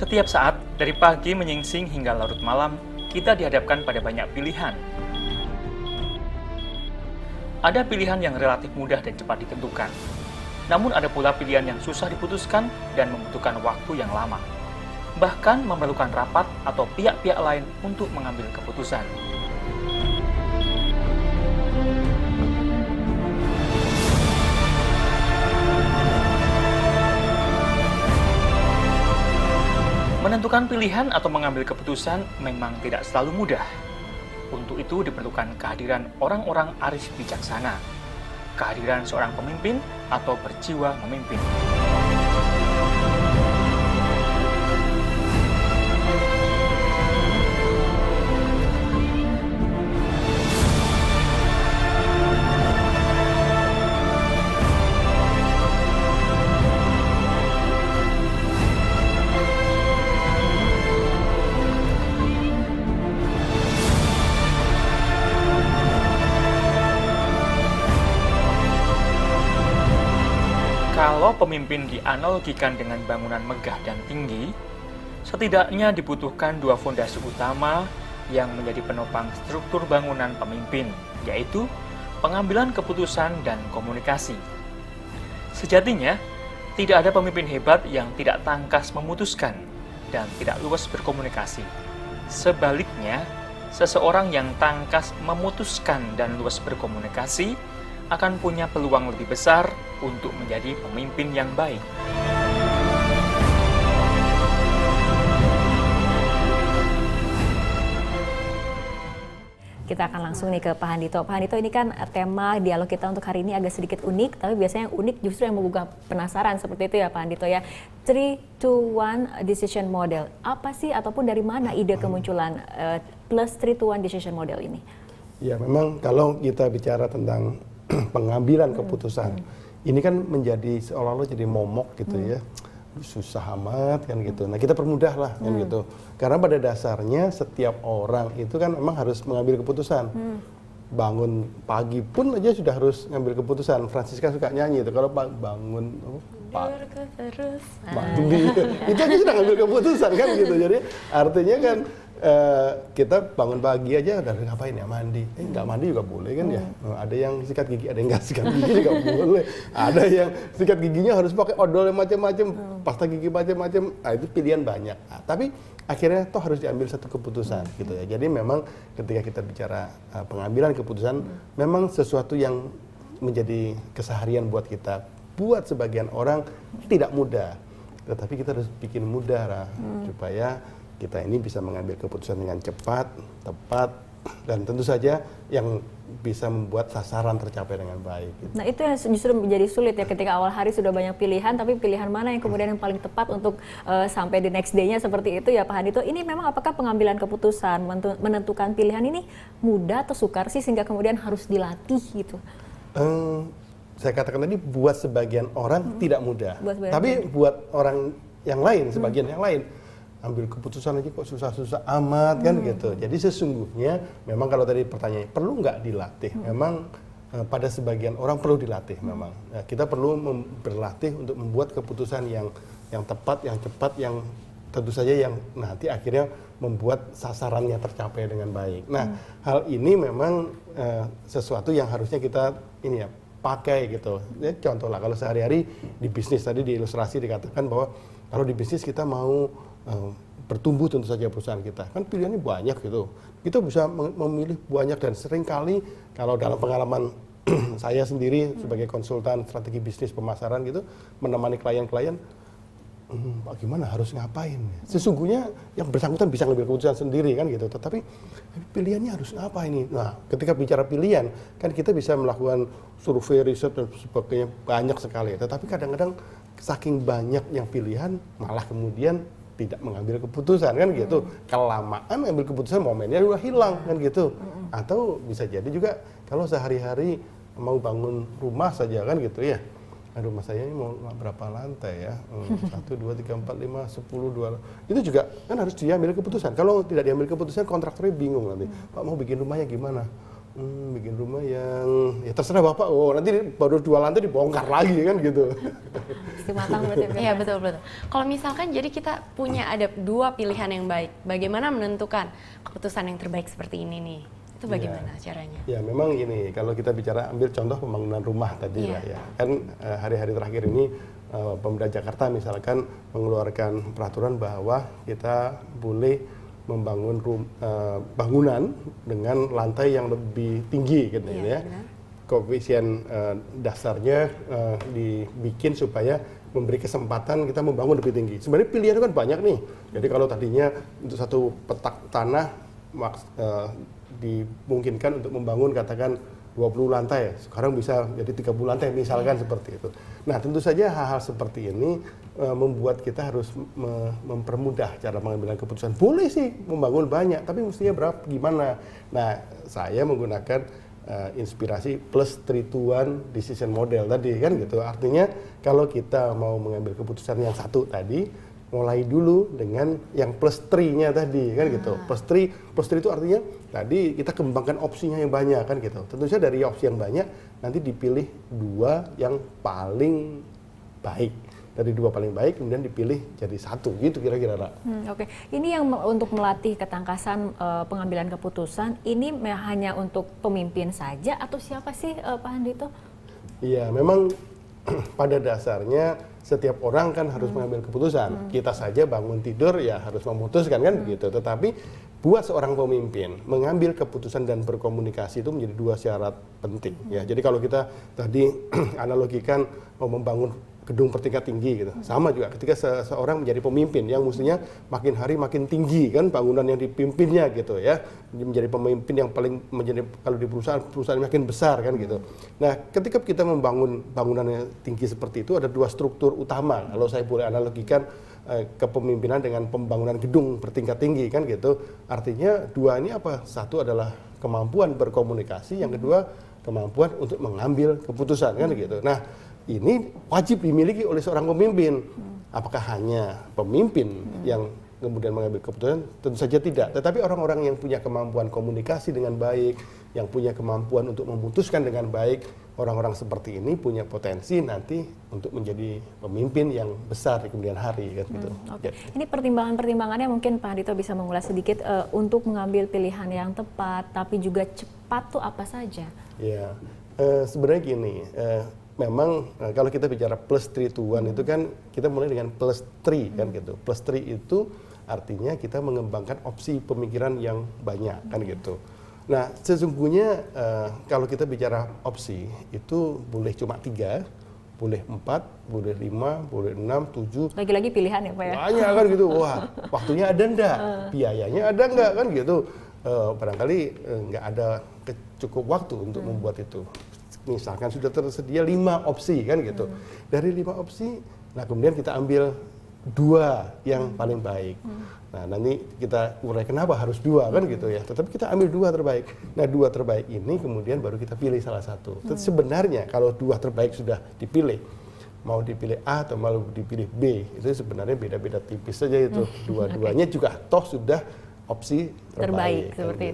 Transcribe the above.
Setiap saat, dari pagi menyingsing hingga larut malam, kita dihadapkan pada banyak pilihan. Ada pilihan yang relatif mudah dan cepat ditentukan. Namun ada pula pilihan yang susah diputuskan dan membutuhkan waktu yang lama. Bahkan memerlukan rapat atau pihak-pihak lain untuk mengambil keputusan. Menentukan pilihan atau mengambil keputusan memang tidak selalu mudah. Untuk itu diperlukan kehadiran orang-orang arif bijaksana, kehadiran seorang pemimpin atau berjiwa memimpin. Kalau pemimpin dianalogikan dengan bangunan megah dan tinggi, setidaknya dibutuhkan dua fondasi utama yang menjadi penopang struktur bangunan pemimpin, yaitu pengambilan keputusan dan komunikasi. Sejatinya, tidak ada pemimpin hebat yang tidak tangkas memutuskan dan tidak luas berkomunikasi. Sebaliknya, seseorang yang tangkas memutuskan dan luas berkomunikasi akan punya peluang lebih besar untuk menjadi pemimpin yang baik. Kita akan langsung nih ke Pak Handito. Pak Handito, ini kan tema dialog kita untuk hari ini agak sedikit unik, tapi biasanya yang unik justru yang menggugah penasaran seperti itu ya Pak Handito ya. 3-to-1 decision model. Apa sih ataupun dari mana ide kemunculan plus 3-to-1 decision model ini? Ya memang kalau kita bicara tentang pengambilan keputusan, ini kan menjadi seolah-olah jadi momok gitu ya, susah amat kan gitu. Nah kita permudah lah kan gitu, karena pada dasarnya setiap orang itu kan memang harus mengambil keputusan. Bangun pagi pun aja sudah harus ngambil keputusan. Francisca suka nyanyi itu, kalau bangun mandi itu aja sudah ngambil keputusan kan gitu. Jadi artinya kan kita bangun pagi aja udah ngapain ya, mandi. Nggak mandi juga boleh kan ya. Ada yang sikat gigi, ada yang nggak sikat gigi juga boleh. Ada yang sikat giginya harus pakai odol yang macam-macam, pasta gigi macam-macam. Nah, itu pilihan banyak. Nah, tapi akhirnya toh harus diambil satu keputusan gitu ya. Jadi memang ketika kita bicara pengambilan keputusan, memang sesuatu yang menjadi keseharian buat kita, buat sebagian orang tidak mudah. Tetapi kita harus bikin mudah supaya kita ini bisa mengambil keputusan dengan cepat, tepat, dan tentu saja yang bisa membuat sasaran tercapai dengan baik. Gitu. Nah itu yang justru menjadi sulit ya, ketika awal hari sudah banyak pilihan, tapi pilihan mana yang kemudian yang paling tepat untuk sampai the next day-nya seperti itu ya Pak Handito. Ini memang apakah pengambilan keputusan, menentukan pilihan ini mudah atau sukar sih sehingga kemudian harus dilatih gitu? Saya katakan tadi buat sebagian orang tidak mudah, tapi buat orang yang lain, sebagian yang lain, ambil keputusan aja kok susah-susah amat kan gitu. Jadi sesungguhnya memang kalau tadi pertanyaannya perlu nggak dilatih, memang pada sebagian orang perlu dilatih memang. Nah, kita perlu berlatih untuk membuat keputusan yang tepat, yang cepat, yang tentu saja yang nanti akhirnya membuat sasarannya tercapai dengan baik. Nah, hal ini memang sesuatu yang harusnya kita ini ya pakai gitu. Ya, contoh lah kalau sehari-hari di bisnis, tadi di ilustrasi dikatakan bahwa kalau di bisnis kita mau bertumbuh tentu saja perusahaan kita, kan pilihannya banyak gitu. Kita bisa memilih banyak, dan seringkali kalau dalam pengalaman saya sendiri sebagai konsultan strategi bisnis pemasaran gitu, menemani klien-klien, Pak gimana harus ngapain? Sesungguhnya yang bersangkutan bisa ngambil keputusan sendiri kan gitu, tetapi pilihannya harus apa ini? Nah, ketika bicara pilihan, kan kita bisa melakukan survei, riset dan sebagainya banyak sekali. Tetapi kadang-kadang saking banyak yang pilihan, malah kemudian tidak mengambil keputusan kan gitu. Kelamaan ambil keputusan, momennya udah hilang kan gitu. Atau bisa jadi juga kalau sehari-hari mau bangun rumah saja kan gitu ya. Rumah saya ini mau berapa lantai ya? 1, 2, 3, 4, 5, 10, 2. Itu juga kan harus diambil keputusan. Kalau tidak diambil keputusan, kontraktornya bingung nanti. Pak mau bikin rumahnya gimana? Bikin rumah yang ya terserah Bapak. Oh, nanti baru 2 lantai dibongkar lagi kan gitu. Matang berarti. Iya, betul. Kalau misalkan jadi kita punya ada 2 pilihan yang baik, bagaimana menentukan keputusan yang terbaik seperti ini nih? Itu bagaimana caranya? Ya memang ini kalau kita bicara ambil contoh pembangunan rumah tadi lah ya. Kan hari-hari terakhir ini Pemda Jakarta misalkan mengeluarkan peraturan bahwa kita boleh membangun bangunan dengan lantai yang lebih tinggi gitu ya. Koefisien dasarnya dibikin supaya memberi kesempatan kita membangun lebih tinggi. Sebenarnya pilihan kan banyak nih. Jadi kalau tadinya untuk satu petak tanah dimungkinkan untuk membangun katakan 20 lantai, sekarang bisa jadi 30 lantai misalkan seperti itu. Nah tentu saja hal-hal seperti ini membuat kita harus mempermudah cara pengambilan keputusan. Boleh sih membangun banyak, tapi mestinya berapa, gimana? Nah saya menggunakan inspirasi plus 3-to-1 decision model tadi kan gitu. Artinya kalau kita mau mengambil keputusan yang satu tadi, mulai dulu dengan yang plus 3-nya tadi kan gitu. Plus 3 itu artinya tadi kita kembangkan opsinya yang banyak kan gitu. Tentu saja dari opsi yang banyak nanti dipilih 2 yang paling baik. Dari 2 paling baik kemudian dipilih jadi 1 gitu kira-kira. Oke. Ini yang untuk melatih ketangkasan pengambilan keputusan ini hanya untuk pemimpin saja atau siapa sih Pak Handito? Iya, memang pada dasarnya setiap orang kan harus mengambil keputusan. Kita saja bangun tidur ya harus memutuskan kan begitu. Tetapi buat seorang pemimpin mengambil keputusan dan berkomunikasi itu menjadi 2 syarat penting ya. Jadi kalau kita tadi analogikan mau membangun gedung bertingkat tinggi gitu. Sama juga ketika seorang menjadi pemimpin yang mestinya makin hari makin tinggi kan bangunan yang dipimpinnya gitu ya. Menjadi pemimpin yang paling menjadi kalau di perusahaan makin besar kan gitu. Nah, ketika kita membangun bangunan yang tinggi seperti itu ada 2 struktur utama. Kalau saya boleh analogikan kepemimpinan dengan pembangunan gedung bertingkat tinggi kan gitu. Artinya 2 ini apa? Satu adalah kemampuan berkomunikasi, yang kedua kemampuan untuk mengambil keputusan kan gitu. Nah, ini wajib dimiliki oleh seorang pemimpin. Apakah hanya pemimpin yang kemudian mengambil keputusan? Tentu saja tidak. Tetapi orang-orang yang punya kemampuan komunikasi dengan baik, yang punya kemampuan untuk memutuskan dengan baik, orang-orang seperti ini punya potensi nanti untuk menjadi pemimpin yang besar di kemudian hari. Kan, gitu. Okay. Ini pertimbangan-pertimbangannya mungkin Pak Handito bisa mengulas sedikit untuk mengambil pilihan yang tepat, tapi juga cepat tuh apa saja? Ya, sebenarnya gini. Memang kalau kita bicara plus 3-to-1 itu kan kita mulai dengan plus 3 kan gitu. Plus 3 itu artinya kita mengembangkan opsi pemikiran yang banyak kan gitu. Nah sesungguhnya kalau kita bicara opsi itu boleh cuma 3, boleh 4, boleh 5, boleh 6, 7. Lagi-lagi pilihan ya Pak ya? Banyak kan gitu. Wah waktunya ada enggak? Biayanya ada enggak kan gitu. Barangkali enggak ada cukup waktu untuk membuat itu. Misalkan sudah tersedia 5 opsi kan gitu. Dari 5 opsi, nah kemudian kita ambil 2 yang paling baik. Nah nanti kita urai kenapa harus 2 kan gitu ya. Tetapi kita ambil 2 terbaik. Nah 2 terbaik ini kemudian baru kita pilih salah satu. Sebenarnya kalau 2 terbaik sudah dipilih, mau dipilih A atau mau dipilih B, itu sebenarnya beda-beda tipis saja itu. Dua-duanya juga toh sudah opsi terbaik. Seperti itu.